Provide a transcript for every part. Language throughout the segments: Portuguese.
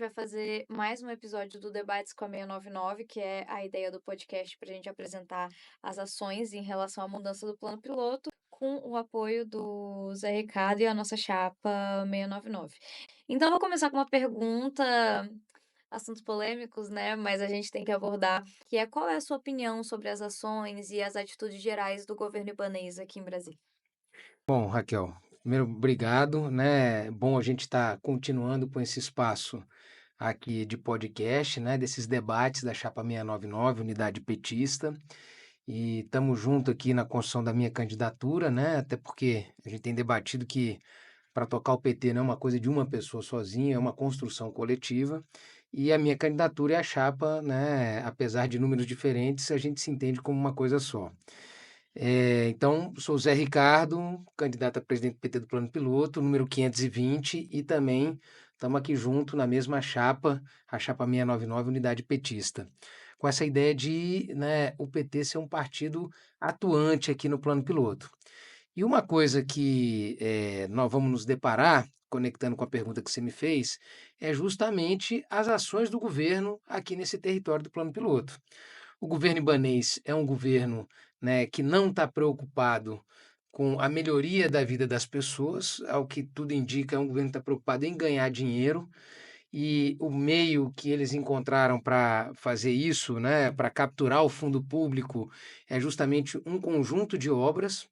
vai fazer mais um episódio do Debates com a 699, que é a ideia do podcast para a gente apresentar as ações em relação à mudança do plano piloto, com o apoio do Zé Ricardo e a nossa chapa 699. Então, eu vou começar com uma pergunta, assuntos polêmicos, né? Mas a gente tem que abordar, que é qual é a sua opinião sobre as ações e as atitudes gerais do governo ibanez aqui em Brasília? Bom, Raquel, primeiro, obrigado, né? Bom a gente estar continuando com esse espaço aqui de podcast, né? Desses debates da Chapa 699, Unidade Petista. E estamos junto aqui na construção da minha candidatura, né? Até porque a gente tem debatido que para tocar o PT não é uma coisa de uma pessoa sozinha, é uma construção coletiva. E a minha candidatura é a chapa, né? Apesar de números diferentes, a gente se entende como uma coisa só. Então, sou Zé Ricardo, candidato a presidente do PT do Plano Piloto, número 520, e também estamos aqui junto na mesma chapa, a chapa 699, Unidade Petista, com essa ideia de, né, o PT ser um partido atuante aqui no Plano Piloto. E uma coisa que nós vamos nos deparar, conectando com a pergunta que você me fez, é justamente as ações do governo aqui nesse território do Plano Piloto. O governo ibanês é um governo, né, que não está preocupado com a melhoria da vida das pessoas, ao que tudo indica, é um governo que está preocupado em ganhar dinheiro, e o meio que eles encontraram para fazer isso, né, para capturar o fundo público, é justamente um conjunto de obras,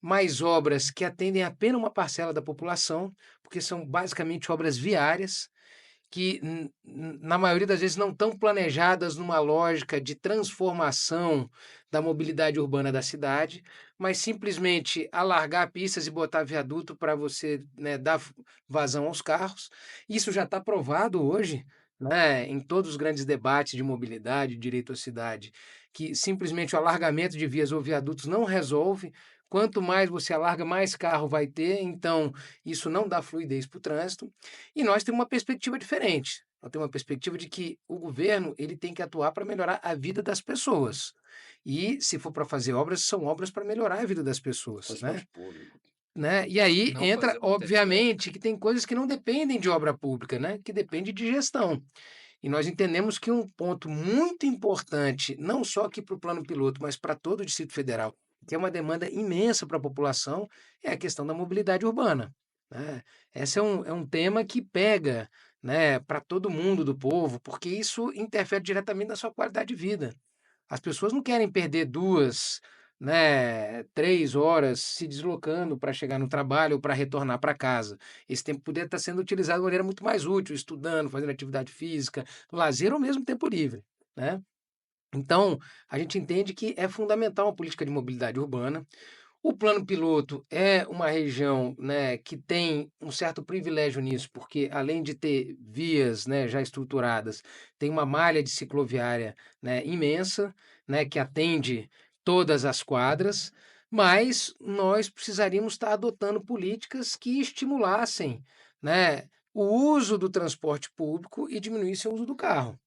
mais obras que atendem apenas uma parcela da população, porque são basicamente obras viárias, que na maioria das vezes não estão planejadas numa lógica de transformação da mobilidade urbana da cidade, mas simplesmente alargar pistas e botar viaduto para você, né, dar vazão aos carros. Isso já está provado hoje, né, em todos os grandes debates de mobilidade, direito à cidade, que simplesmente o alargamento de vias ou viadutos não resolve. Quanto mais você alarga, mais carro vai ter, então isso não dá fluidez para o trânsito. E nós temos uma perspectiva diferente. Nós temos uma perspectiva de que o governo ele tem que atuar para melhorar a vida das pessoas. E, se for para fazer obras, são obras para melhorar a vida das pessoas, né? Transporte público. E aí Não entra, fazer matéria de guerra. obviamente, que tem coisas que não dependem de obra pública, né? Que depende de gestão. E nós entendemos que um ponto muito importante, não só aqui para o plano piloto, mas para todo o Distrito Federal, que é uma demanda imensa para a população, é a questão da mobilidade urbana, né? Esse é um tema que pega, né, para todo mundo do povo, porque isso interfere diretamente na sua qualidade de vida. As pessoas não querem perder 2, né, 3 horas se deslocando para chegar no trabalho ou para retornar para casa. Esse tempo poderia estar sendo utilizado de maneira muito mais útil, estudando, fazendo atividade física, lazer ou mesmo tempo livre, né. Então, a gente entende que é fundamental uma política de mobilidade urbana. O plano piloto é uma região, né, que tem um certo privilégio nisso, porque além de ter vias, né, já estruturadas, tem uma malha de cicloviária, né, imensa, né, que atende todas as quadras, mas nós precisaríamos estar adotando políticas que estimulassem, né, o uso do transporte público e diminuíssem o uso do carro.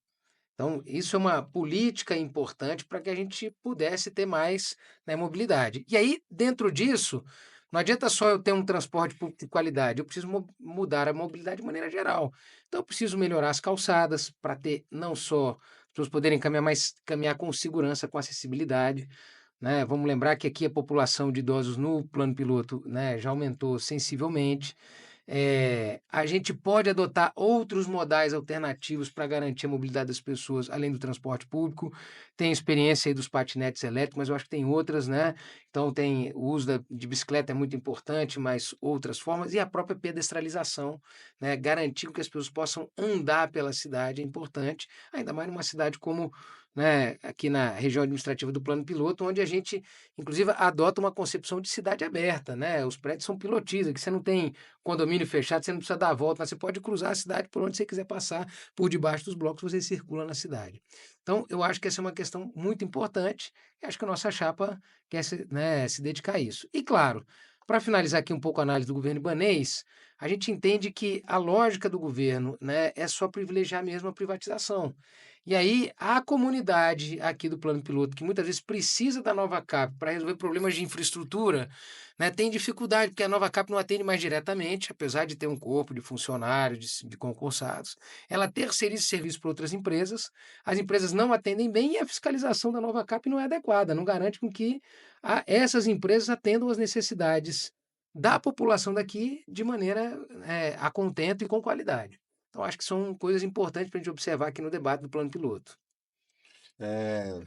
Então, isso é uma política importante para que a gente pudesse ter mais, né, mobilidade. E aí, dentro disso, não adianta só eu ter um transporte público de qualidade, eu preciso mudar a mobilidade de maneira geral. Então, eu preciso melhorar as calçadas para ter não só as pessoas poderem caminhar, mas caminhar com segurança, com acessibilidade, né? Vamos lembrar que aqui a população de idosos no plano piloto, né, já aumentou sensivelmente. A gente pode adotar outros modais alternativos para garantir a mobilidade das pessoas, além do transporte público. Tem experiência aí dos patinetes elétricos, mas eu acho que tem outras, né? Então, tem o uso de bicicleta é muito importante, mas outras formas, e a própria pedestrialização, né? Garantir que as pessoas possam andar pela cidade é importante, ainda mais numa cidade como, né, aqui na região administrativa do Plano Piloto, onde a gente, inclusive, adota uma concepção de cidade aberta, né? Os prédios são pilotis, aqui você não tem condomínio fechado, você não precisa dar a volta, mas você pode cruzar a cidade por onde você quiser passar, por debaixo dos blocos você circula na cidade. Então, eu acho que essa é uma questão muito importante, e acho que a nossa chapa quer se, né, se dedicar a isso. E claro, para finalizar aqui um pouco a análise do governo ibanês, a gente entende que a lógica do governo, né, é só privilegiar mesmo a privatização. E aí, a comunidade aqui do plano piloto, que muitas vezes precisa da Nova Cap para resolver problemas de infraestrutura, né, tem dificuldade, porque a Nova Cap não atende mais diretamente, apesar de ter um corpo de funcionários, de concursados. Ela terceiriza serviço para outras empresas, as empresas não atendem bem e a fiscalização da Nova Cap não é adequada, não garante com que essas empresas atendam as necessidades da população daqui de maneira a contento e com qualidade. Então, acho que são coisas importantes para a gente observar aqui no debate do plano piloto. É,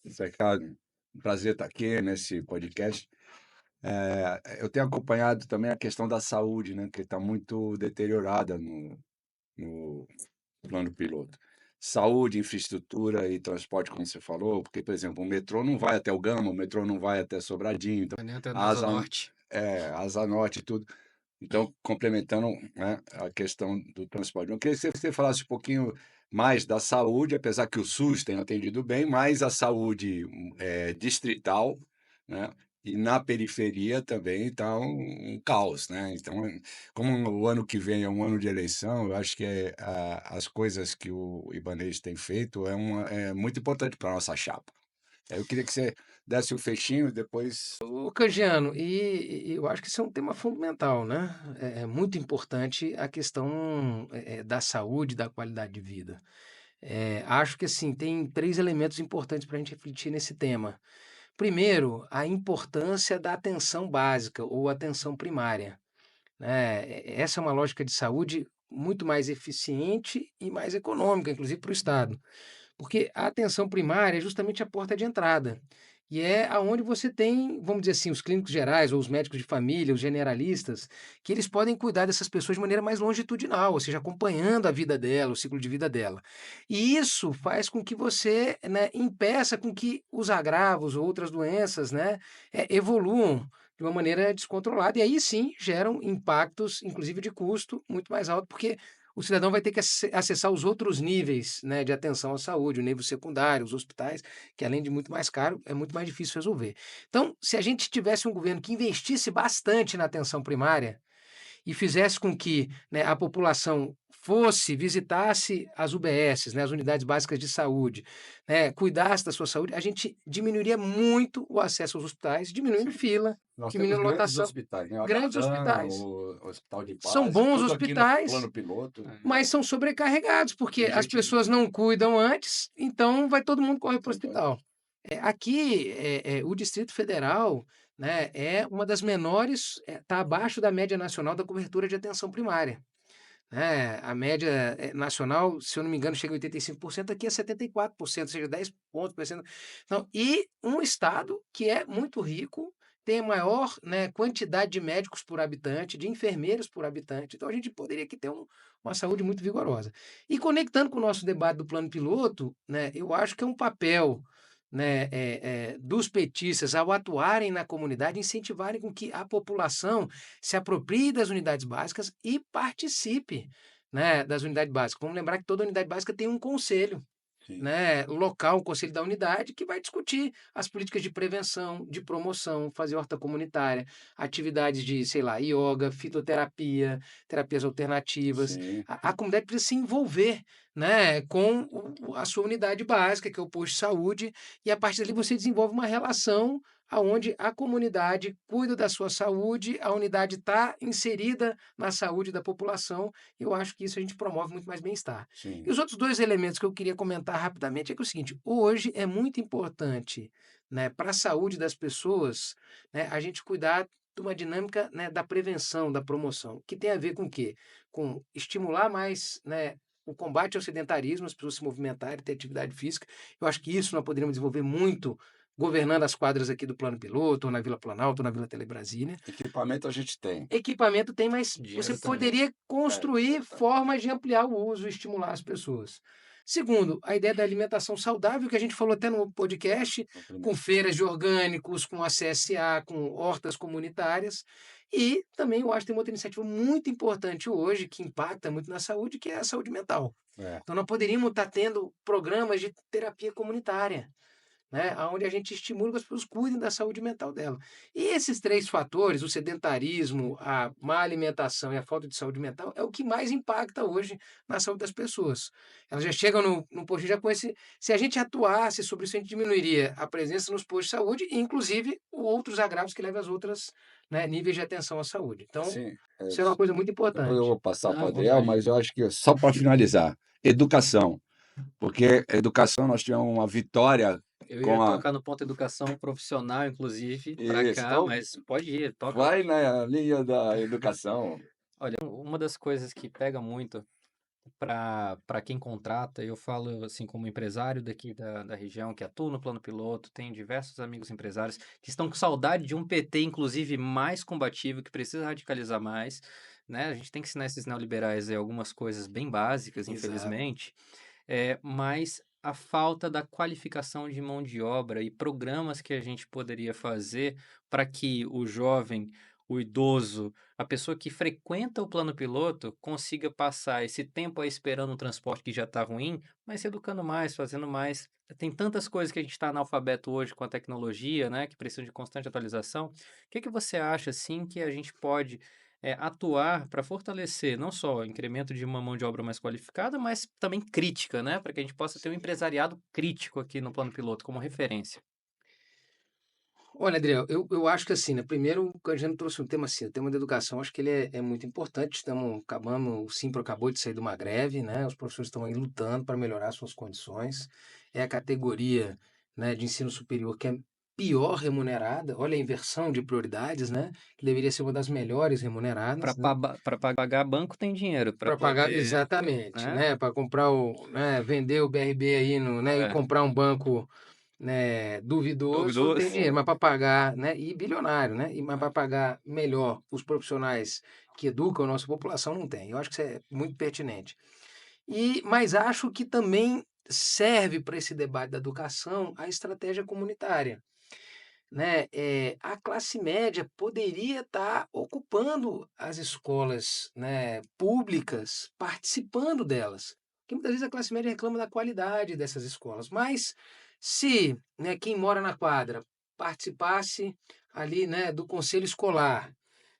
Zé Carlos, um prazer estar aqui nesse podcast. Eu tenho acompanhado também a questão da saúde, né, que está muito deteriorada no plano piloto. Saúde, infraestrutura e transporte, como você falou, porque, por exemplo, o metrô não vai até o Gama, o metrô não vai até Sobradinho, então Entra a na Asa Asa, Norte. Asa Norte e tudo. Então, complementando, né, a questão do transporte. Eu queria que você falasse um pouquinho mais da saúde, apesar que o SUS tem atendido bem, mas a saúde distrital, né, e na periferia também está um caos, né? Então, como o ano que vem é um ano de eleição, eu acho que as coisas que o Ibanez tem feito é muito importante para a nossa chapa. Eu queria que você desse o fechinho e depois. Ô, Canjiano, e eu acho que isso é um tema fundamental, né? É muito importante a questão da saúde, da qualidade de vida. Acho que assim, tem três elementos importantes para a gente refletir nesse tema. Primeiro, a importância da atenção básica ou atenção primária, né? Essa é uma lógica de saúde muito mais eficiente e mais econômica, inclusive para o Estado. Porque a atenção primária é justamente a porta de entrada. E é aonde você tem, vamos dizer assim, os clínicos gerais ou os médicos de família, os generalistas, que eles podem cuidar dessas pessoas de maneira mais longitudinal, ou seja, acompanhando a vida dela, o ciclo de vida dela. E isso faz com que você, né, impeça com que os agravos ou outras doenças, né, evoluam de uma maneira descontrolada. E aí sim geram impactos, inclusive de custo, muito mais alto, porque o cidadão vai ter que acessar os outros níveis, né, de atenção à saúde, o nível secundário, os hospitais, que além de muito mais caro, é muito mais difícil resolver. Então, se a gente tivesse um governo que investisse bastante na atenção primária, e fizesse com que, né, a população visitasse as UBSs, né, as unidades básicas de saúde, né, cuidasse da sua saúde, a gente diminuiria muito o acesso aos hospitais, diminuindo Sim. fila, Nós temos diminuindo grandes lotação. hospitais, né? O Grandes Atacama, hospitais. o Hospital de São Paz, bons tudo aqui no hospitais, plano piloto. mas são sobrecarregados, porque Tem as gente. pessoas não cuidam antes, então vai todo mundo correr para o Então, hospital. Aqui, o Distrito Federal, né, é uma das menores, está abaixo da média nacional da cobertura de atenção primária, né? A média nacional, se eu não me engano, chega a 85%, aqui é 74%, ou seja, 10 pontos por cento. Então, e um estado que é muito rico, tem a maior, né, quantidade de médicos por habitante, de enfermeiros por habitante. Então, a gente poderia aqui ter uma saúde muito vigorosa. E conectando com o nosso debate do plano piloto, né, eu acho que é um papel, né, dos petistas, ao atuarem na comunidade, incentivarem com que a população se aproprie das unidades básicas e participe, né, das unidades básicas. Vamos lembrar que toda unidade básica tem um conselho, sim, né, local, um conselho da unidade, que vai discutir as políticas de prevenção, de promoção, fazer horta comunitária, atividades de, sei lá, yoga, fitoterapia, terapias alternativas. sim, A comunidade precisa se envolver, né, com a sua unidade básica, que é o posto de saúde, e a partir dali você desenvolve uma relação aonde a comunidade cuida da sua saúde, a unidade está inserida na saúde da população, e eu acho que isso a gente promove muito mais bem-estar. E sim, os outros dois elementos que eu queria comentar rapidamente é que é o seguinte: hoje é muito importante, né, para a saúde das pessoas, né, a gente cuidar de uma dinâmica, né, da prevenção, da promoção, que tem a ver com o quê? Com estimular mais, né, o combate ao sedentarismo, as pessoas se movimentarem, ter atividade física. Eu acho que isso nós poderíamos desenvolver muito governando as quadras aqui do Plano Piloto, ou na Vila Planalto, ou na Vila Telebrasília. equipamento a gente tem. Equipamento tem, mas você Dinheiro também. poderia construir Tá. formas de ampliar o uso e estimular as pessoas. Segundo, a ideia da alimentação saudável, que a gente falou até no podcast, No com primeiro. feiras de orgânicos, com a CSA, com hortas comunitárias. E também eu acho que tem uma outra iniciativa muito importante hoje, que impacta muito na saúde, que é a saúde mental. É, Então, nós poderíamos estar tendo programas de terapia comunitária, né, aonde a gente estimula que as pessoas cuidem da saúde mental dela. E esses 3 fatores, o sedentarismo, a má alimentação e a falta de saúde mental, é o que mais impacta hoje na saúde das pessoas. Elas já chegam no posto já com esse se a gente atuasse sobre isso, a gente diminuiria a presença nos postos de saúde e inclusive outros agravos que levam às outras, né, níveis de atenção à saúde. Então, Sim, isso é uma coisa muito depois eu importante. vou passar para Não, o à Adriel, vontade. mas eu acho que só para finalizar, educação, porque educação nós tivemos uma vitória Eu com ia a tocar no ponto educação profissional, inclusive, para isso, cá, então mas pode ir, toca lá. vai na linha da educação. Olha, uma das coisas que pega muito para quem contrata, eu falo assim, como empresário daqui da região, que atua no plano piloto, tenho diversos amigos empresários que estão com saudade de um PT, inclusive, mais combativo, que precisa radicalizar mais, né? A gente tem que ensinar esses neoliberais aí algumas coisas bem básicas, Exato. infelizmente, mas a falta da qualificação de mão de obra e programas que a gente poderia fazer para que o jovem, o idoso, a pessoa que frequenta o plano piloto consiga passar esse tempo aí esperando um transporte que já está ruim, mas se educando mais, fazendo mais. Tem tantas coisas que a gente está analfabeto hoje com a tecnologia, né, que precisam de constante atualização. O que que você acha, assim, que a gente pode atuar para fortalecer não só o incremento de uma mão de obra mais qualificada, mas também crítica, né, para que a gente possa ter um empresariado crítico aqui no plano piloto como referência? Olha, Adriel, eu acho que assim, né, primeiro a gente trouxe um tema assim, o tema da educação, acho que ele é muito importante, estamos acabando, o Simpro acabou de sair de uma greve, né, os professores estão aí lutando para melhorar suas condições, é a categoria, né, de ensino superior que é pior remunerada, olha a inversão de prioridades, né, que deveria ser uma das melhores remuneradas, né, Para pagar banco tem dinheiro, para para pagar poder, exatamente, né? né, para comprar né, vender o BRB aí no, né, e É, comprar um banco, né, duvidoso, tem duvidoso. dinheiro, mas para pagar, né, e bilionário, né, mas para pagar melhor os profissionais que educam a nossa população não tem. Eu acho que isso é muito pertinente. Mas acho que também serve para esse debate da educação a estratégia comunitária, né? A classe média poderia estar ocupando as escolas, né, públicas, participando delas. Porque muitas vezes a classe média reclama da qualidade dessas escolas. Mas se, né, quem mora na quadra participasse ali, né, do conselho escolar,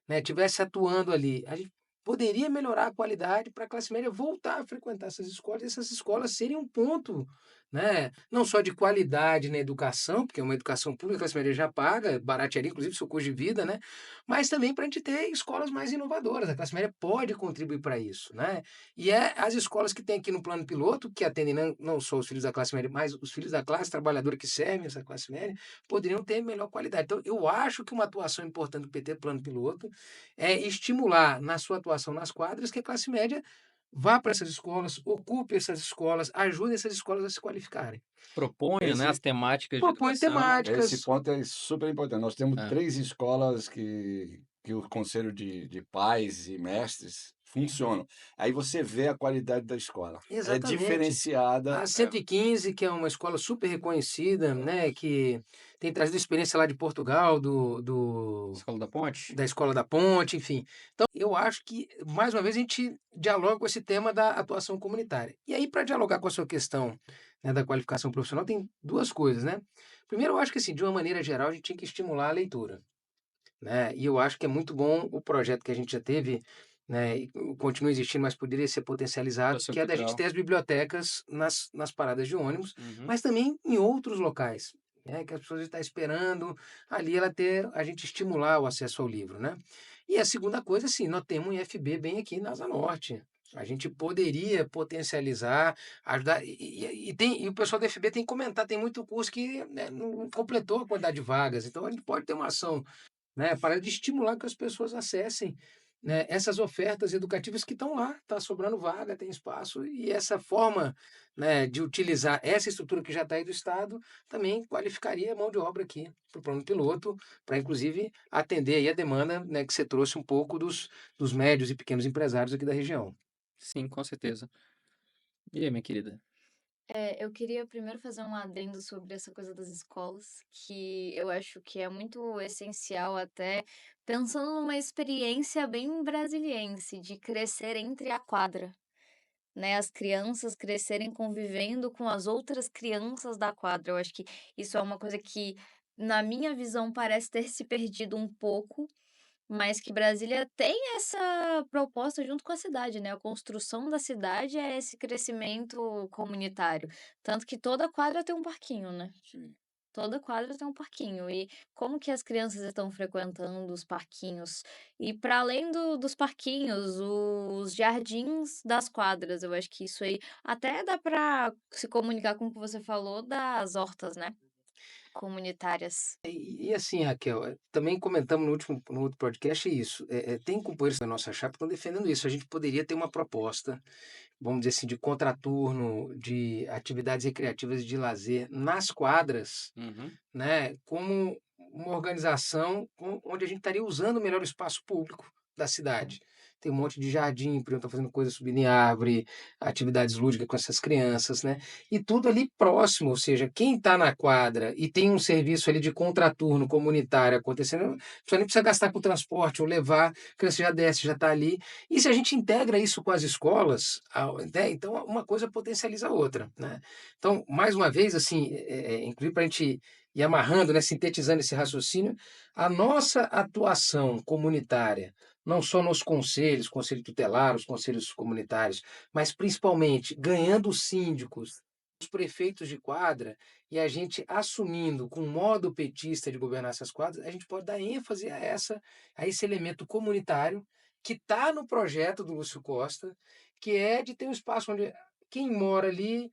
né, tivesse atuando ali, a gente poderia melhorar a qualidade para a classe média voltar a frequentar essas escolas e essas escolas serem um ponto, né, não só de qualidade na educação, porque é uma educação pública, a classe média já paga, baratearia inclusive seu custo de vida, né, mas também para a gente ter escolas mais inovadoras. A classe média pode contribuir para isso, né? E as escolas que tem aqui no plano piloto, que atendem não só os filhos da classe média, mas os filhos da classe trabalhadora que servem essa classe média, poderiam ter melhor qualidade. Então, eu acho que uma atuação importante do PT plano piloto é estimular na sua atuação nas quadras que a classe média vá para essas escolas, ocupe essas escolas, ajude essas escolas a se qualificarem. Proponha, né, as Esse, temáticas de Propõe educação. esse temáticas. ponto é super importante. Nós temos É. 3 escolas que o conselho de pais e mestres funcionam. Aí você vê a qualidade da escola. É Exatamente. diferenciada. A 115, que é uma escola super reconhecida, né, que tem trazido experiência lá de Portugal, Escola da Ponte? da Escola da Ponte, enfim. Então, eu acho que, mais uma vez, a gente dialoga com esse tema da atuação comunitária. E aí, para dialogar com a sua questão, né, da qualificação profissional, tem duas coisas, né? Primeiro, eu acho que, assim, de uma maneira geral, a gente tinha que estimular a leitura, né? E eu acho que é muito bom o projeto que a gente já teve, né, e continua existindo, mas poderia ser potencializado, Educação que é da gente cultural. ter as bibliotecas nas paradas de ônibus, Uhum. mas também em outros locais, né, que as pessoas estão esperando ali a gente estimular o acesso ao livro, né? E a segunda coisa, assim, nós temos um IFB bem aqui na Asa Norte. A gente poderia potencializar, ajudar, e o pessoal do IFB tem que comentar, tem muito curso que, né, não completou a quantidade de vagas, então a gente pode ter uma ação, né, para de estimular que as pessoas acessem, né, essas ofertas educativas que estão lá, está sobrando vaga, tem espaço, e essa forma, né, de utilizar essa estrutura que já está aí do Estado também qualificaria a mão de obra aqui para o plano piloto, para inclusive atender aí a demanda, né, que você trouxe um pouco dos médios e pequenos empresários aqui da região. Sim, com certeza. E aí, minha querida? Eu queria primeiro fazer um adendo sobre essa coisa das escolas, que eu acho que é muito essencial até pensando numa experiência bem brasiliense de crescer entre a quadra. né, as crianças crescerem convivendo com as outras crianças da quadra. Eu acho que isso é uma coisa que, na minha visão, parece ter se perdido um pouco, mas que Brasília tem essa proposta junto com a cidade, né, a construção da cidade é esse crescimento comunitário, tanto que toda quadra tem um parquinho, né. Sim. Toda quadra tem um parquinho. E como que as crianças estão frequentando os parquinhos? E para além dos parquinhos, os jardins das quadras, eu acho que isso aí até dá para se comunicar com o que você falou das hortas, né, comunitárias. E assim, Raquel, também comentamos no outro podcast isso, tem companheiros da nossa chapa que estão defendendo isso, a gente poderia ter uma proposta, vamos dizer assim, de contraturno, de atividades recreativas e de lazer nas quadras, Uhum. né, como uma organização onde a gente estaria usando melhor o espaço público da cidade. Tem um monte de jardim, por exemplo, tá fazendo coisa subindo em árvore, atividades lúdicas com essas crianças, né? E tudo ali próximo, ou seja, quem está na quadra e tem um serviço ali de contraturno comunitário acontecendo, a pessoa nem precisa gastar com transporte ou levar, a criança já desce, já está ali. E se a gente integra isso com as escolas, né, então uma coisa potencializa a outra, né? Então, mais uma vez, assim, inclusive para a gente ir amarrando, né, sintetizando esse raciocínio, a nossa atuação comunitária, não só nos conselhos, conselho tutelar, os conselhos comunitários, mas principalmente ganhando os síndicos, os prefeitos de quadra, e a gente assumindo com um modo petista de governar essas quadras, a gente pode dar ênfase a esse elemento comunitário que está no projeto do Lúcio Costa, que é de ter um espaço onde quem mora ali,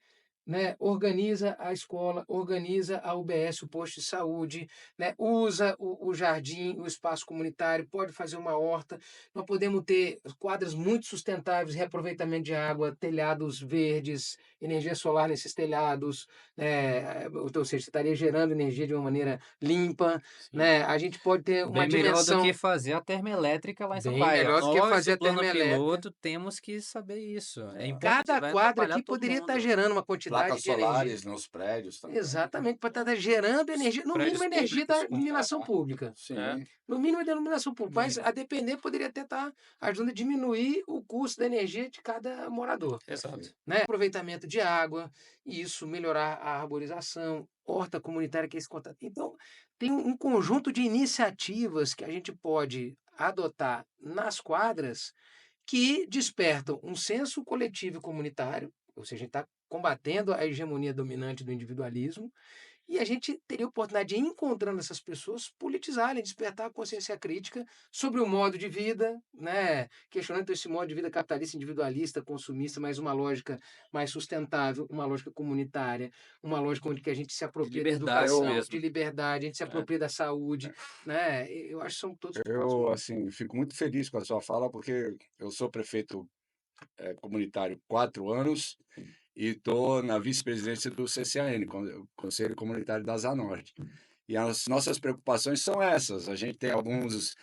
né, organiza a escola, organiza a UBS, o posto de saúde, né, usa o jardim, o espaço comunitário, pode fazer uma horta. Nós podemos ter quadras muito sustentáveis, reaproveitamento de água, telhados verdes, energia solar nesses telhados, né, ou seja, você estaria gerando energia de uma maneira limpa, Sim. né? A gente pode ter uma Bem melhor do que dimensão fazer a termoelétrica lá em bem Sampaio. melhor do que Nós fazer do a plano termoelétrica. piloto temos que saber isso. É É. importante, Cada vai quadra atrapalhar aqui todo poderia estar mundo. gerando uma quantidade Placas de energia. solares nos prédios também. Exatamente, para estar gerando Os energia, no mínimo prédios energia públicos. da iluminação É, pública. É. sim. No mínimo da iluminação pública, mas É. a depender poderia até estar ajudando a diminuir o custo da energia de cada morador, Exato. Perfeito. né? Aproveitamento de água, e isso melhorar a arborização, horta comunitária que é esse contato. Então, tem um conjunto de iniciativas que a gente pode adotar nas quadras que despertam um senso coletivo e comunitário, ou seja, a gente está combatendo a hegemonia dominante do individualismo, e a gente teria a oportunidade de, ir encontrando essas pessoas, politizarem, despertar a consciência crítica sobre o modo de vida, né? Questionando então, esse modo de vida capitalista, individualista, consumista, mas uma lógica mais sustentável, uma lógica comunitária, uma lógica onde que a gente se De apropria da liberdade educação, Eu, de mesmo. liberdade, a gente se É. apropria da saúde, né? Eu acho que são todos pontos eu, muito. assim, fico muito feliz com a sua fala, porque eu sou prefeito comunitário 4 anos e estou na vice-presidência do CCAN, Conselho Comunitário da Asa Norte. E as nossas preocupações são essas. A gente tem alguns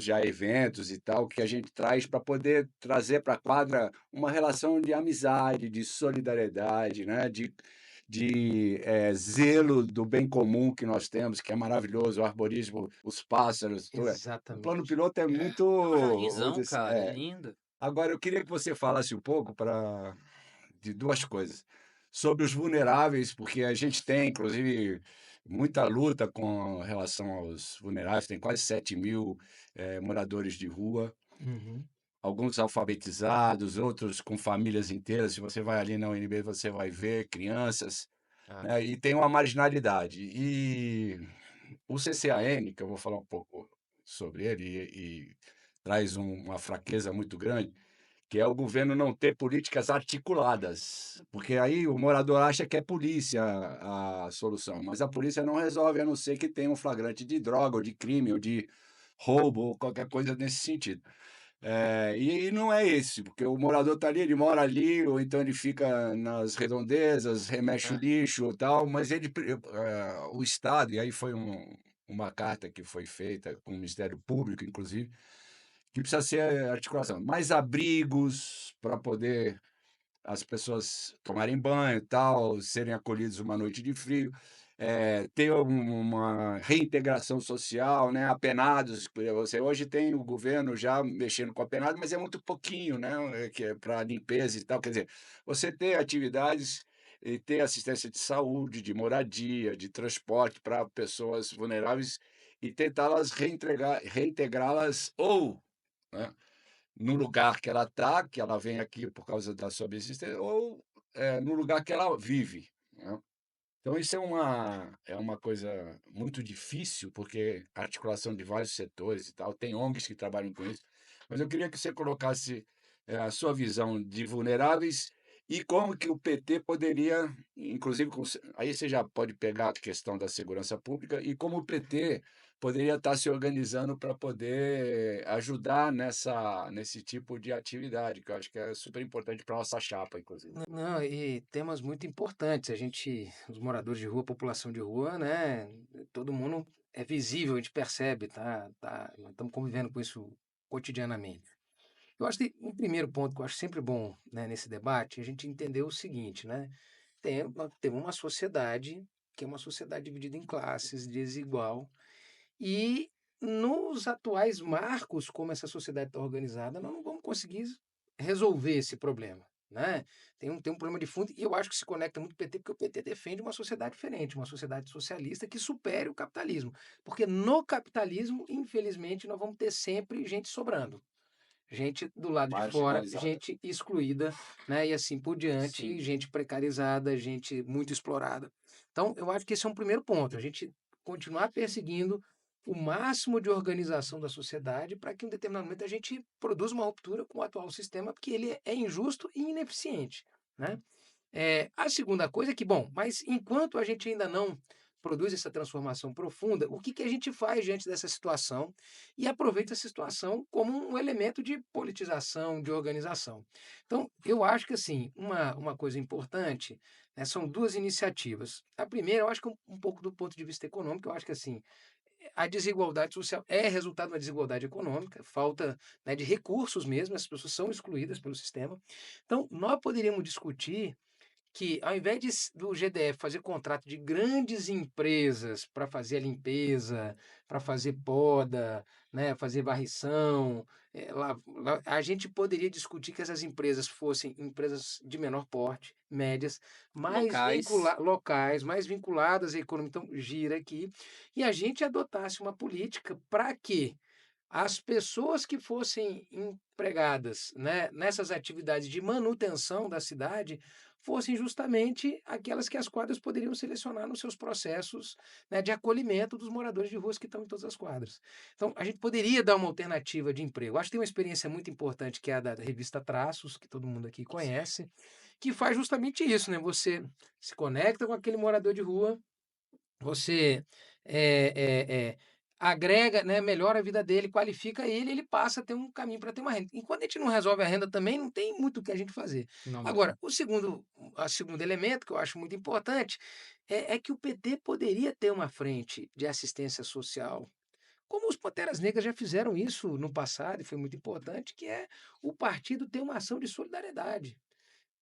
já eventos e tal que a gente traz para poder trazer para a quadra uma relação de amizade, de solidariedade, né? de zelo do bem comum que nós temos, que é maravilhoso, o arborismo, os pássaros, tudo. O plano Exatamente. piloto é É. muito, É um vamos jardinzão, dizer assim, cara. É lindo. Agora, eu queria que você falasse um pouco de duas coisas. Sobre os vulneráveis, porque a gente tem, inclusive, muita luta com relação aos vulneráveis, tem quase 7.000 moradores de rua, Uhum. alguns alfabetizados, outros com famílias inteiras. Se você vai ali na UNB, você vai ver crianças, Ah, né? E tem uma marginalidade. E o CCAN, que eu vou falar um pouco sobre ele, e traz uma fraqueza muito grande, que é o governo não ter políticas articuladas, porque aí o morador acha que é polícia a solução, mas a polícia não resolve, a não ser que tenha um flagrante de droga, ou de crime, ou de roubo, ou qualquer coisa nesse sentido. E não é esse, porque o morador está ali, ele mora ali, ou então ele fica nas redondezas, remexe o ah, lixo e tal, mas o Estado, e aí foi uma carta que foi feita com o Ministério Público, inclusive, que precisa ser articulação. Mais abrigos para poder as pessoas tomarem banho e tal, serem acolhidos uma noite de frio. ter uma reintegração social, né, apenados, você hoje tem o governo já mexendo com apenados, mas é muito pouquinho, né, que é para limpeza e tal, quer dizer, você ter atividades e ter assistência de saúde, de moradia, de transporte para pessoas vulneráveis e tentá-las reintegrá-las ou, né, no lugar que ela está, que ela vem aqui por causa da subsistência, ou, no lugar que ela vive, né. Então isso é uma coisa muito difícil, porque a articulação de vários setores e tal, tem ONGs que trabalham com isso, mas eu queria que você colocasse, a sua visão de vulneráveis e como que o PT poderia, inclusive aí você já pode pegar a questão da segurança pública e como o PT poderia estar se organizando para poder ajudar nesse tipo de atividade, que eu acho que é super importante para nossa chapa, inclusive. Não, e temas muito importantes. Os moradores de rua, a população de rua, né? Todo mundo é visível, a gente percebe, nós estamos convivendo com isso cotidianamente. Eu acho que um primeiro ponto que eu acho sempre bom, né, nesse debate, é a gente entender o seguinte, né? Nós temos uma sociedade que é uma sociedade dividida em classes, desigual, e nos atuais marcos, como essa sociedade está organizada, nós não vamos conseguir resolver esse problema, né? Tem um problema de fundo e eu acho que se conecta muito com o PT, porque o PT defende uma sociedade diferente, uma sociedade socialista que supere o capitalismo. Porque no capitalismo, infelizmente, nós vamos ter sempre gente sobrando. Gente do lado de fora, Marginalizada. gente excluída, né? E assim por diante, Sim. gente precarizada, gente muito explorada. Então, eu acho que esse é um primeiro ponto, a gente continuar perseguindo o máximo de organização da sociedade para que em um determinado momento a gente produza uma ruptura com o atual sistema, porque ele é injusto e ineficiente, né? A segunda coisa é que, bom, mas enquanto a gente ainda não produz essa transformação profunda, o que que a gente faz diante dessa situação e aproveita essa situação como um elemento de politização, de organização. Então, eu acho que, assim, uma coisa importante, né, são duas iniciativas. A primeira, eu acho que um pouco do ponto de vista econômico, eu acho que, assim, a desigualdade social é resultado da desigualdade econômica, falta, né, de recursos mesmo, as pessoas são excluídas pelo sistema. Então, nós poderíamos discutir que ao invés do GDF fazer contrato de grandes empresas para fazer a limpeza, para fazer poda, né, fazer varrição, a gente poderia discutir que essas empresas fossem empresas de menor porte, médias, Locais. locais, mais vinculadas à economia, então gira aqui, e a gente adotasse uma política para que as pessoas que fossem empregadas, né, nessas atividades de manutenção da cidade fossem justamente aquelas que as quadras poderiam selecionar nos seus processos, né, de acolhimento dos moradores de ruas que estão em todas as quadras. Então, a gente poderia dar uma alternativa de emprego. Acho que tem uma experiência muito importante que é a da revista Traços, que todo mundo aqui conhece, que faz justamente isso, né? Você se conecta com aquele morador de rua, você eh agrega, né, melhora a vida dele, qualifica ele, ele passa a ter um caminho para ter uma renda. Enquanto a gente não resolve a renda também, não tem muito o que a gente fazer. Não Agora, mesmo. o segundo elemento que eu acho muito importante é que o PT poderia ter uma frente de assistência social, como os Panteras Negras já fizeram isso no passado e foi muito importante, que é o partido ter uma ação de solidariedade.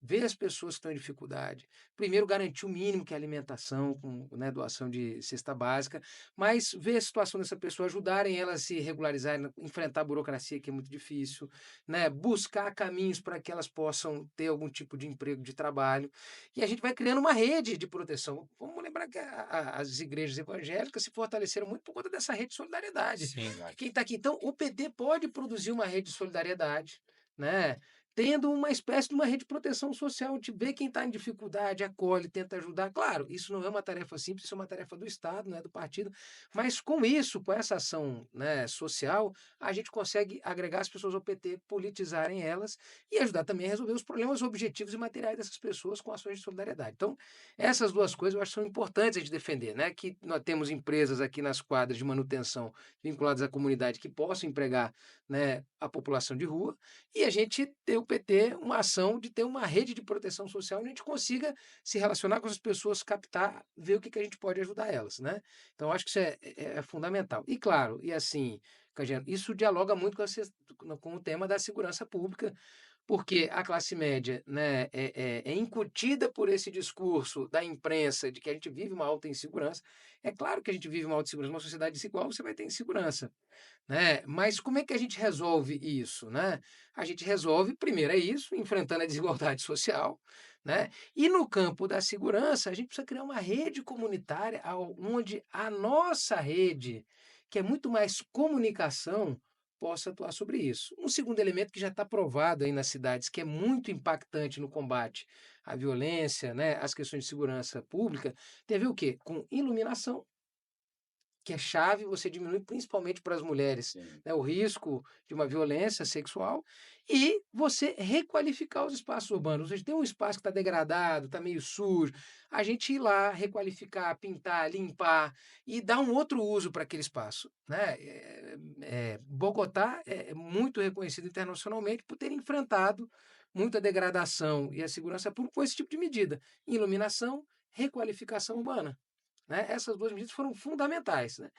Ver as pessoas que estão em dificuldade. Primeiro, garantir o mínimo, que é alimentação, com, né, doação de cesta básica, mas ver a situação dessa pessoa, ajudarem ela a se regularizar, enfrentar a burocracia, que é muito difícil, né, buscar caminhos para que elas possam ter algum tipo de emprego, de trabalho. E a gente vai criando uma rede de proteção. Vamos lembrar que as igrejas evangélicas se fortaleceram muito por conta dessa rede de solidariedade. Sim. Que quem está aqui. Então, o PT pode produzir uma rede de solidariedade, né? Tendo uma espécie de uma rede de proteção social, de ver quem está em dificuldade, acolhe, tenta ajudar. Claro, isso não é uma tarefa simples, isso é uma tarefa do Estado, não é do partido, mas com isso, com essa ação, né, social, a gente consegue agregar as pessoas ao PT, politizarem elas e ajudar também a resolver os problemas objetivos e materiais dessas pessoas com ações de solidariedade. Então, essas duas coisas eu acho que são importantes a gente defender, né? Que nós temos empresas aqui nas quadras de manutenção vinculadas à comunidade que possam empregar, né, a população de rua, e a gente ter o PT uma ação de ter uma rede de proteção social onde a gente consiga se relacionar com as pessoas, captar, ver o que a gente pode ajudar elas, né? Então, acho que isso é fundamental. E claro, e assim, Cageno, isso dialoga muito com o tema da segurança pública, porque a classe média, né, é incutida por esse discurso da imprensa de que a gente vive uma alta insegurança. É claro que a gente vive uma alta insegurança, numa sociedade desigual você vai ter insegurança, né? Mas como é que a gente resolve isso, né? A gente resolve, primeiro é isso, enfrentando a desigualdade social, né? E no campo da segurança, a gente precisa criar uma rede comunitária onde a nossa rede, que é muito mais comunicação, possa atuar sobre isso. Um segundo elemento que já está provado aí nas cidades, que é muito impactante no combate à violência, né, às questões de segurança pública, tem a ver o quê? Com iluminação, que é chave, você diminui principalmente para as mulheres, Sim. né, o risco de uma violência sexual e você requalificar os espaços urbanos. Ou seja, tem um espaço que está degradado, está meio sujo, a gente ir lá, requalificar, pintar, limpar e dar um outro uso para aquele espaço, né? Bogotá é muito reconhecido internacionalmente por ter enfrentado muita degradação e a segurança pública com esse tipo de medida: iluminação, requalificação urbana, né? Essas duas medidas foram fundamentais, né?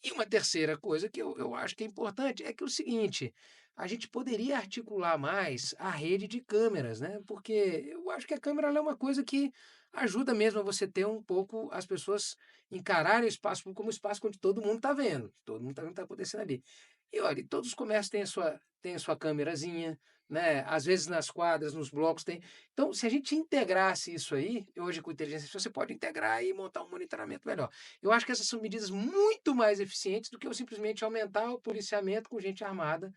E uma terceira coisa que eu acho que é importante é que é o seguinte: a gente poderia articular mais a rede de câmeras, né? Porque eu acho que a câmera ela é uma coisa que ajuda mesmo a você ter um pouco as pessoas encararem o espaço público como um espaço onde todo mundo está vendo, todo mundo está vendo o que está acontecendo ali. E olha, todos os comércios têm a sua câmerazinha, né? Às vezes nas quadras, nos blocos tem. Então, se a gente integrasse isso aí, hoje com inteligência artificial, você pode integrar e montar um monitoramento melhor. Eu acho que essas são medidas muito mais eficientes do que eu simplesmente aumentar o policiamento com gente armada,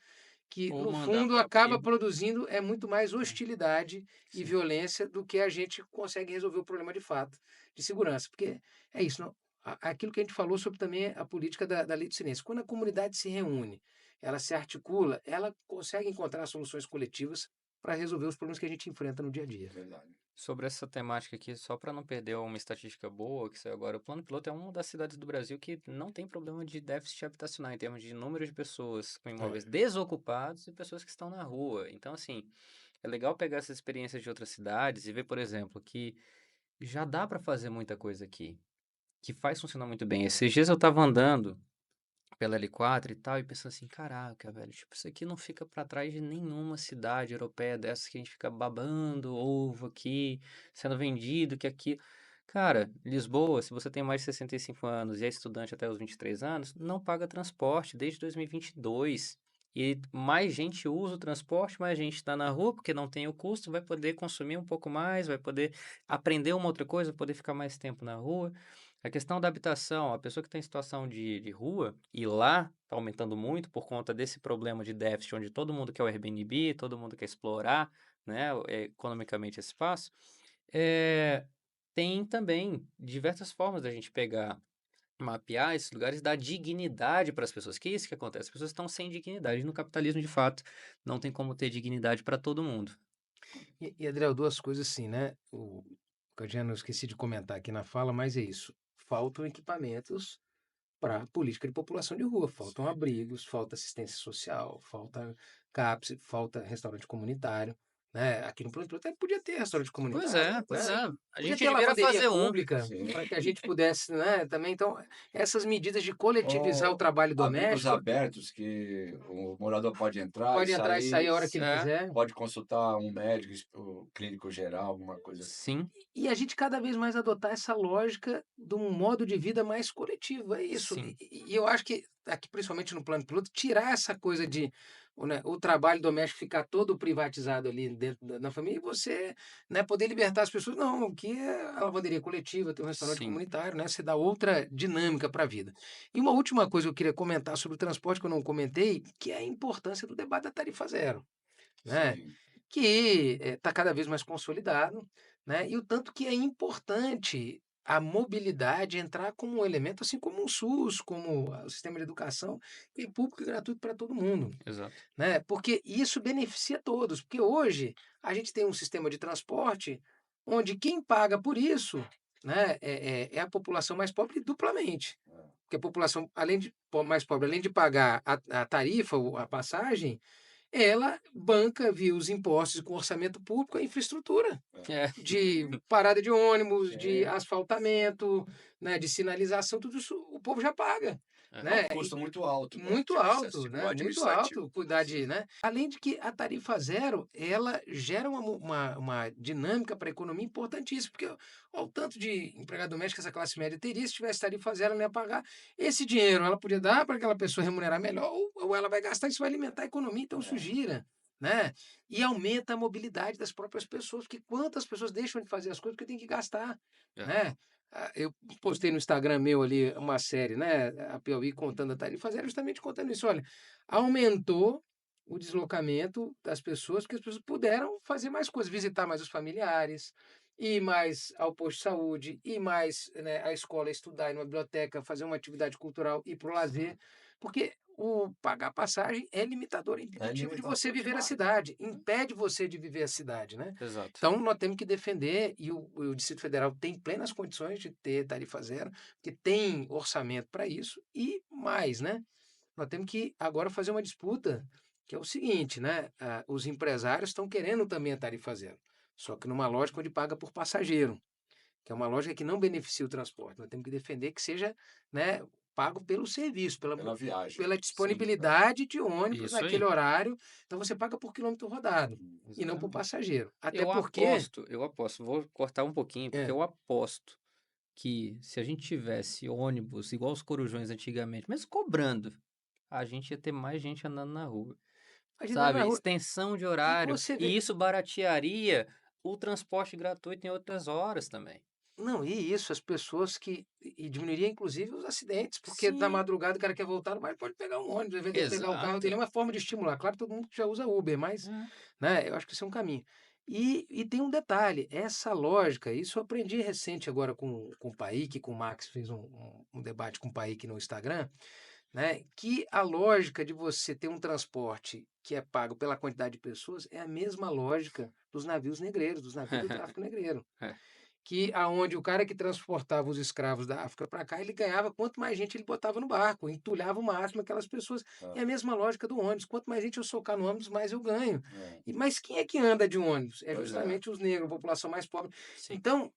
que Ou no mandar fundo para acaba abrigo. produzindo muito mais hostilidade e Sim. violência do que a gente consegue resolver o problema de fato de segurança. Porque é isso, não, aquilo que a gente falou sobre também a política da lei do silêncio. Quando a comunidade se reúne, ela se articula, ela consegue encontrar soluções coletivas para resolver os problemas que a gente enfrenta no dia a dia. Verdade. Sobre essa temática aqui, só para não perder uma estatística boa que saiu agora, o Plano Piloto é uma das cidades do Brasil que não tem problema de déficit habitacional em termos de número de pessoas com imóveis É. desocupados e pessoas que estão na rua. Então, assim, é legal pegar essas experiências de outras cidades e ver, por exemplo, que já dá para fazer muita coisa aqui, que faz funcionar muito bem. Esses dias eu estava andando pela L4 e tal, e pensando assim, caraca, velho, tipo, isso aqui não fica pra trás de nenhuma cidade europeia dessas que a gente fica babando ovo aqui, sendo vendido, que aqui. Cara, Lisboa, se você tem mais de 65 anos e é estudante até os 23 anos, não paga transporte desde 2022. E mais gente usa o transporte, mais gente está na rua, porque não tem o custo, vai poder consumir um pouco mais, vai poder aprender uma outra coisa, poder ficar mais tempo na rua. A questão da habitação, a pessoa que está em situação de rua, e lá está aumentando muito por conta desse problema de déficit, onde todo mundo quer o Airbnb, todo mundo quer explorar, né, economicamente esse espaço, é, tem também diversas formas da gente pegar, mapear esses lugares, dar dignidade para as pessoas, que é isso que acontece, as pessoas estão sem dignidade, no capitalismo, de fato, não tem como ter dignidade para todo mundo. E Adriel, duas coisas assim, né? Que eu já não esqueci de comentar aqui na fala, mas é isso. Faltam equipamentos para a política de população de rua, faltam abrigos, falta assistência social, falta CAPS, falta restaurante comunitário, né? Aqui no Plano Piloto até podia ter restaurante Pois comunitário, é, pois né? é. A Podia gente ter deveria lavanderia fazer um. pública Sim. para que a gente pudesse, né? Também, então, essas medidas de coletivizar o Ou trabalho abrigos doméstico, abertos que o morador pode entrar e pode entrar e sair sair, a hora que ele É, quiser. pode consultar um médico, o clínico geral, alguma coisa assim. sim, E a gente cada vez mais adotar essa lógica de um modo de vida mais coletivo, é isso. sim. E eu acho que aqui, principalmente no plano piloto, tirar essa coisa de né, o trabalho doméstico ficar todo privatizado ali dentro da família e você, né, poder libertar as pessoas. Não, que é a lavanderia coletiva, tem um restaurante Sim. comunitário, né? Você dá outra dinâmica para a vida. E uma última coisa que eu queria comentar sobre o transporte que eu não comentei, que é a importância do debate da tarifa zero, né? Sim. Que está cada vez mais consolidado, né? E o tanto que é importante a mobilidade entrar como um elemento, assim como o SUS, como o sistema de educação, que é público e gratuito para todo mundo, Exato. né? Porque isso beneficia todos. Porque hoje a gente tem um sistema de transporte onde quem paga por isso, né, é a população mais pobre duplamente. Porque a população, além de mais pobre, além de pagar a tarifa, a passagem, ela banca via os impostos com orçamento público a infraestrutura É. de parada de ônibus, de Sim. asfaltamento, né, de sinalização, tudo isso o povo já paga. É né? um custo muito alto para Muito o alto, né? Muito administrativo. alto cuidar de, né? Além de que a tarifa zero, ela gera uma dinâmica para a economia importantíssima, porque olha o tanto de empregado doméstico que essa classe média teria, se tivesse tarifa zero, ela não ia pagar. Esse dinheiro ela podia dar para aquela pessoa remunerar melhor, ou ela vai gastar, isso vai alimentar a economia, então isso gira, né? E aumenta a mobilidade das próprias pessoas, porque quantas pessoas deixam de fazer as coisas porque tem que gastar, É. né? Eu postei no Instagram meu ali uma série, né? A Piauí contando a tarifa zero, justamente contando isso. Olha, aumentou o deslocamento das pessoas, porque as pessoas puderam fazer mais coisas, visitar mais os familiares, ir mais ao posto de saúde, ir mais, né, à escola, estudar, ir numa biblioteca, fazer uma atividade cultural, ir para o lazer, porque o pagar passagem é limitador, é impeditivo de você limitador viver a demais. cidade, impede você de viver a cidade, né? Exato. Então, nós temos que defender, e o Distrito Federal tem plenas condições de ter tarifa zero, porque tem orçamento para isso, e mais, né? Nós temos que agora fazer uma disputa, que é o seguinte, né? Os empresários estão querendo também a tarifa zero, só que numa lógica onde paga por passageiro, que é uma lógica que não beneficia o transporte. Nós temos que defender que seja, né, pago pelo serviço, Pela viagem. pela Sim, disponibilidade de ônibus Isso aí. naquele horário. Então você paga por quilômetro rodado e não por Exatamente. passageiro. Até Eu porque. aposto, vou cortar um pouquinho, porque É, eu aposto que se a gente tivesse ônibus igual os corujões antigamente, mesmo cobrando, a gente ia ter mais gente andando na rua. a gente anda Sabe? na rua Extensão de e horário. você E vê. isso baratearia o transporte gratuito em outras horas também. Não, e isso, as pessoas que. E diminuiria inclusive os acidentes, porque da Sim, madrugada o cara quer voltar, mas pode pegar um ônibus, ao invés de pegar o carro dele, é exato. uma forma de estimular. Claro que todo mundo já usa Uber, mas, É. né, eu acho que isso é um caminho. E tem um detalhe, essa lógica, isso eu aprendi recente agora com o Paik, com o Max, fez um debate com o Paik no Instagram, né, que a lógica de você ter um transporte que é pago pela quantidade de pessoas é a mesma lógica dos navios negreiros, dos navios do tráfico negreiro. É. Que aonde o cara que transportava os escravos da África para cá, ele ganhava quanto mais gente ele botava no barco, entulhava o máximo aquelas pessoas. É a mesma lógica do ônibus. Quanto mais gente eu socar no ônibus, mais eu ganho. Mas quem é que anda de ônibus? É Pois é. justamente os negros, a população mais pobre. Sim. Então,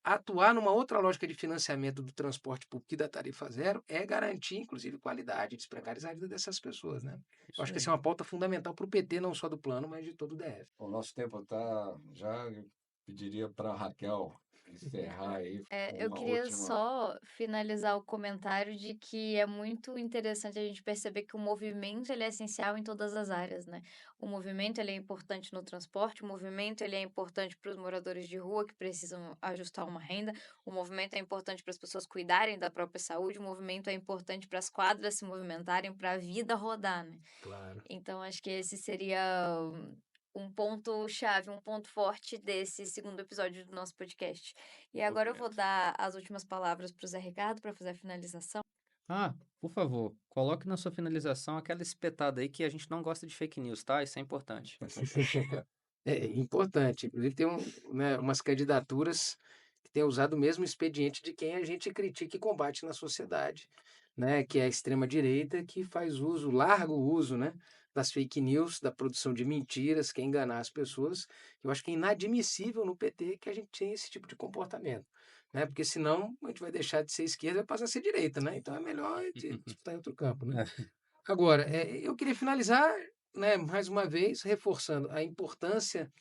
atuar numa outra lógica de financiamento do transporte público e da tarifa zero é garantir, inclusive, qualidade, desprecarizar a vida dessas pessoas, né? Isso Eu acho que aí. essa é uma pauta fundamental para o PT, não só do plano, mas de todo o DF. O nosso tempo está. Já eu pediria para a Raquel encerrar aí com Eu uma queria última. só finalizar o comentário de que é muito interessante a gente perceber que o movimento ele é essencial em todas as áreas, né? O movimento ele é importante no transporte, o movimento ele é importante para os moradores de rua que precisam ajustar uma renda, o movimento é importante para as pessoas cuidarem da própria saúde, o movimento é importante para as quadras se movimentarem, para a vida rodar, né? Claro. Então, acho que esse seria um ponto-chave, um ponto forte desse segundo episódio do nosso podcast. E agora eu vou Movimento. dar as últimas palavras para o Zé Ricardo para fazer a finalização. Ah, por favor, coloque na sua finalização aquela espetada aí que a gente não gosta de fake news, tá? Isso é importante. É importante. Inclusive, tem né, umas candidaturas que têm usado o mesmo expediente de quem a gente critica e combate na sociedade, né, que é a extrema-direita, que faz uso, largo uso, né, das fake news, da produção de mentiras, que é enganar as pessoas. Eu acho que é inadmissível no PT que a gente tenha esse tipo de comportamento, né, porque senão a gente vai deixar de ser esquerda e passar a ser direita, né? Então é melhor a gente disputar em outro campo, né? Agora, eu queria finalizar, né, mais uma vez, reforçando a importância,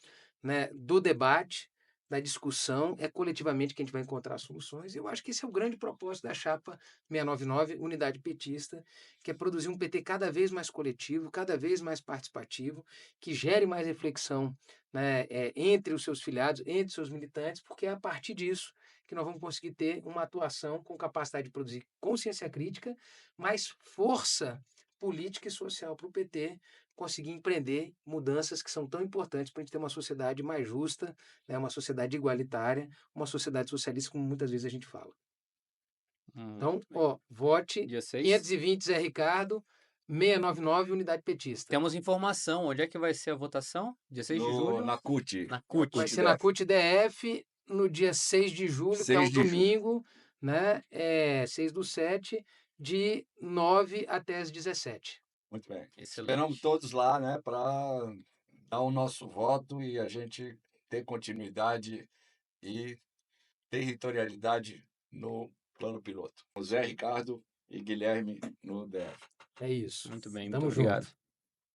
né, do debate, da discussão, é coletivamente que a gente vai encontrar soluções. Eu acho que esse é o grande propósito da chapa 699, Unidade Petista, que é produzir um PT cada vez mais coletivo, cada vez mais participativo, que gere mais reflexão, né, entre os seus filiados, entre os seus militantes, porque é a partir disso que nós vamos conseguir ter uma atuação com capacidade de produzir consciência crítica, mais força política e social para o PT conseguir empreender mudanças que são tão importantes para a gente ter uma sociedade mais justa, né, uma sociedade igualitária, uma sociedade socialista, como muitas vezes a gente fala. Então, Muito bem. vote Dia 6. 520 Zé Ricardo, 699 Unidade Petista. Temos informação. Onde é que vai ser a votação? Dia 6 de julho? Na CUT. Na CUT. Vai ser na CUT DF no dia 6 de julho, que é 6 um de julho. domingo, né? 6/7, de 9 até as 17. Muito bem. Excelente. Esperamos todos lá, né, para dar o nosso voto e a gente ter continuidade e territorialidade no plano piloto. O Zé Ricardo e Guilherme no DF. É isso. Muito bem, muito Tamo obrigado. junto.